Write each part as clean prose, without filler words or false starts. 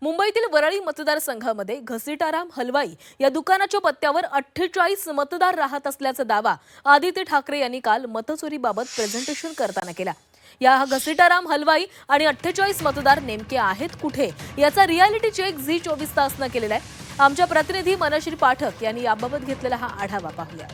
मुंबईतील वरळी मतदारसंघामध्ये घसीटाराम हलवाई या दुकानाच्या पत्त्यावर 48 मतदार राहत असल्याचा दावा आदित्य ठाकरे यांनी काल मतचोरीबाबत प्रेझेंटेशन करताना केला। या घसीटाराम हलवाई आणि 48 मतदार नेमके आहेत कुठे याचा रियालिटी चेक झी24 तासनं केलेला आहे। आमच्या प्रतिनिधी मनश्री पाठक यांनी याबाबत घेतलेला हा आढावा पाहूया।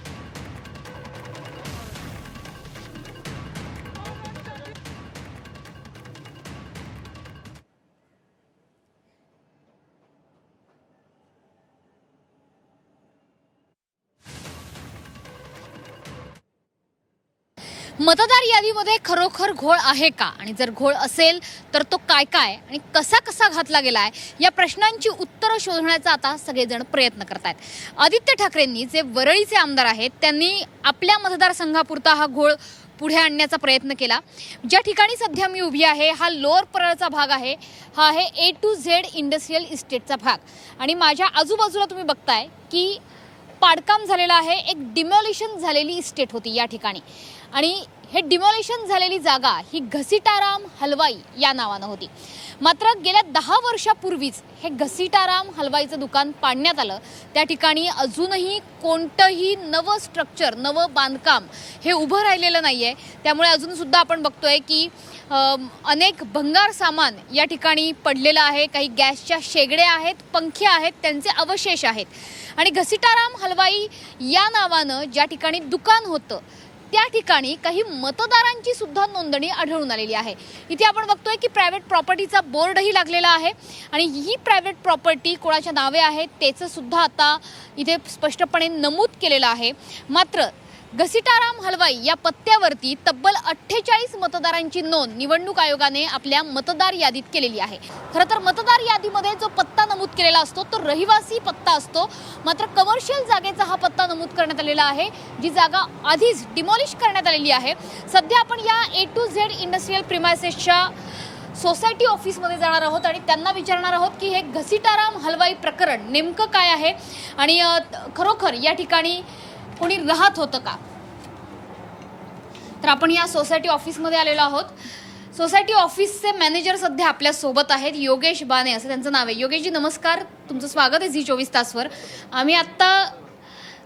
मतदार यादीमध्ये खरोखर घोळ आहे का आणि जर घोळ असेल तर तो काय काय आणि कसा कसा घातला गेलाय या प्रश्नांची उत्तरं शोधण्याचा आता सगळेजण प्रयत्न करतात। आदित्य ठाकरेंनी जे वरळीचे आमदार आहेत त्यांनी आपल्या मतदारसंघापुरता हा घोळ पुढे आणण्याचा प्रयत्न केला। ज्या ठिकाणी सध्या मी उभी आहे हा लोअर परळचा भाग आहे, हा आहे A to Z इंडस्ट्रियल इस्टेटचा भाग आणि माझ्या आजूबाजूला तुम्ही बघताय की पाडकाम झालेला आहे, एक डिमॉलिशन झालेली इस्टेट होती या ठिकाणी आणि हे डिमॉलिशन झालेली जागा ही घसीटाराम हलवाई या नावानं होती। मात्र गेल्या 10 वर्षापूर्वीच हे घसीटाराम हलवाईचं दुकान पाडण्यात आलं। त्या ठिकाणी अजूनही कोणतंही नवं स्ट्रक्चर नवं बांधकाम हे उभं राहिलेलं नाहीये। त्यामुळे अजूनसुद्धा आपण बघतोय की अनेक भंगार सामान या ठिकाणी पडलेलं आहे। काही गॅसच्या शेगड्या आहेत, पंखे आहेत, त्यांचे अवशेष आहेत आणि घसीटाराम हलवाई या नावानं ज्या ठिकाणी दुकान होतं त्या ठिकाणी काही मतदारांची सुद्धा नोंदणी आढळून आलेली आहे। इथे आपण बघतोय की प्रायव्हेट प्रॉपर्टीचा बोर्डही लागलेला आहे आणि ही प्रायव्हेट प्रॉपर्टी कोणाच्या नावे आहे त्याचं सुद्धा आता इथे स्पष्टपणे नमूद केलेलं आहे। मात्र घसीटाराम हलवाई या पत्त्यावरती तब्बल 48 मतदारांची नोंद निवडणूक आयोगाने आपल्या मतदार यादीत केलेली आहे। खरं तर मतदार यादीमध्ये जो पत्ता नमूद केलेला असतो तो रहिवासी पत्ता असतो, मात्र कमर्शियल जागेचा हा पत्ता नमूद करण्यात आलेला आहे, जी जागा आधीच डिमॉलिश करण्यात आलेली आहे। सध्या आपण या A to Z इंडस्ट्रियल प्रिमायसेसच्या सोसायटी ऑफिसमध्ये जाणार आहोत आणि त्यांना विचारणार आहोत की हे घसीटाराम हलवाई प्रकरण नेमकं काय आहे आणि खरोखर या ठिकाणी कोणी राहत होतं का। तर आपण या सोसायटी ऑफिसमध्ये आलेलो आहोत। सोसायटी ऑफिसचे मॅनेजर सध्या आपल्या सोबत आहेत, योगेश बाने असं त्यांचं नाव आहे। योगेशजी नमस्कार, तुमचं स्वागत आहे झी24 तासवर। आम्ही आत्ता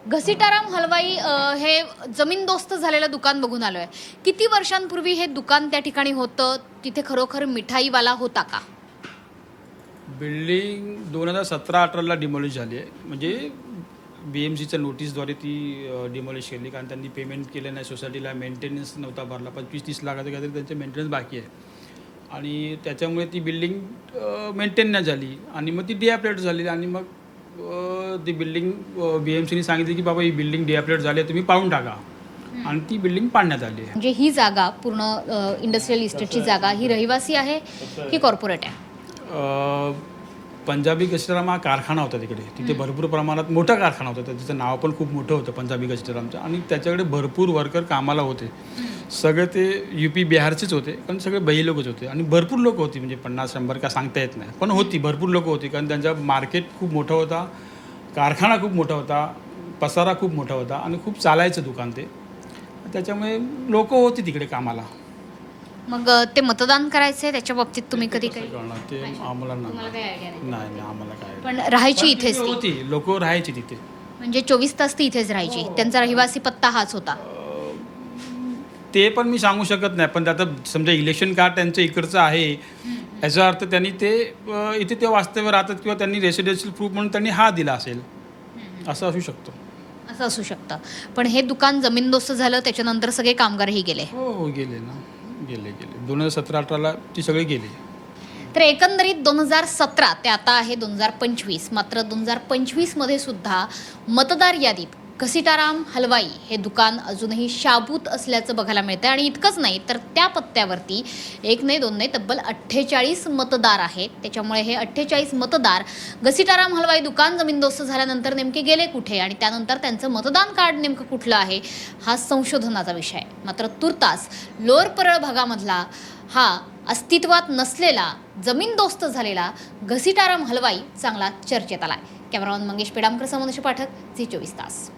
घसीटाराम हलवाई हे जमीनदोस्त झालेलं दुकान बघून आलो आहे। किती वर्षांपूर्वी हे दुकान त्या ठिकाणी होतं, तिथे खरोखर मिठाईवाला होता का? बिल्डिंग 2017-18ला डिमॉलिश झाली आहे, म्हणजे BMCच्या नोटीसद्वारे ती डिमॉलिश केली, कारण त्यांनी पेमेंट केलं नाही सोसायटीला, मेंटेनन्स नव्हता भरला, 25-30 लाखाचं काहीतरी त्यांचे मेंटेनन्स बाकी आहे आणि त्याच्यामुळे ती बिल्डिंग मेंटेन नाही झाली आणि मग ती डिॲप्लेट झाली आणि मग ती बिल्डिंग BMCने सांगितली की बाबा ही बिल्डिंग डिॲप्लेट झाली आहे, तुम्ही पाडून टाका आणि ती बिल्डिंग पाडण्यात आली आहे। म्हणजे ही जागा पूर्ण इंडस्ट्रियल इस्टेटची जागा ही रहिवासी आहे की कॉर्पोरेट आहे? पंजाबी घसीटाराम हा कारखाना होता तिथे भरपूर प्रमाणात मोठा कारखाना होता, त्याचं नाव पण खूप मोठं होतं पंजाबी घसीटारामचं आणि त्याच्याकडे भरपूर वर्कर कामाला होते। सगळे ते UP बिहारचेच होते, पण सगळे बही लोकच होते आणि भरपूर लोक होती, म्हणजे 50-100 का सांगता येत नाही, पण होती भरपूर लोक होती, कारण त्यांचा मार्केट खूप मोठा होता, कारखाना खूप मोठा होता, पसारा खूप मोठा होता आणि खूप चालायचं दुकान ते, त्याच्यामुळे लोक होती तिकडे कामाला। मग ते मतदान करायचंय त्याच्या बाबतीत तुम्ही कधी काही ते आम्हाला नाही आम्हाला काय, पण राहायची इथेच ती होती, लोक राहायची तिथे, म्हणजे 24 तास ती इथेच राहायची, त्यांचा रहिवासी पत्ता हाच होता? ते पण मी सांगू शकत नाही, पण आता समजा इलेक्शन कार्ड त्यांचं इकडचं आहे याचा अर्थ त्यांनी ते इथे ते वास्तव्य राहतात किंवा त्यांनी रेसिडेन्शियल प्रूफ म्हणून त्यांनी हा दिला असेल, असं असू शकतं। असं असू शकतं, पण हे दुकान जमीनदोस्त झालं त्याच्यानंतर सगळे कामगारही गेले? हो गेले ना, गेले 2017-18ला ती सगळे गेली। तर एकंदरीत 2017 ते आता आहे 2025, मात्र 2025 मध्ये सुद्धा मतदार यादीत घसीटाराम हलवाई हे दुकान अजूनही शाबूत असल्याचं बघायला मिळतं आणि इतकंच नाही तर त्या पत्त्यावरती 1 नाही 2 नाही तब्बल 48 मतदार आहेत। त्याच्यामुळे हे 48 मतदार घसीटाराम हलवाई दुकान जमीनदोस्त झाल्यानंतर नेमके गेले कुठे आणि त्यानंतर त्यांचं मतदान कार्ड नेमकं कुठलं आहे हा संशोधनाचा विषय आहे। मात्र तुर्तास लोअर परळ भागामधला हा अस्तित्वात नसलेला जमीनदोस्त झालेला घसीटाराम हलवाई चांगला चर्चेत आलाय। कॅमेरामॅन मंगेश पेडामकर, मनश्री पाठक, झी24 तास।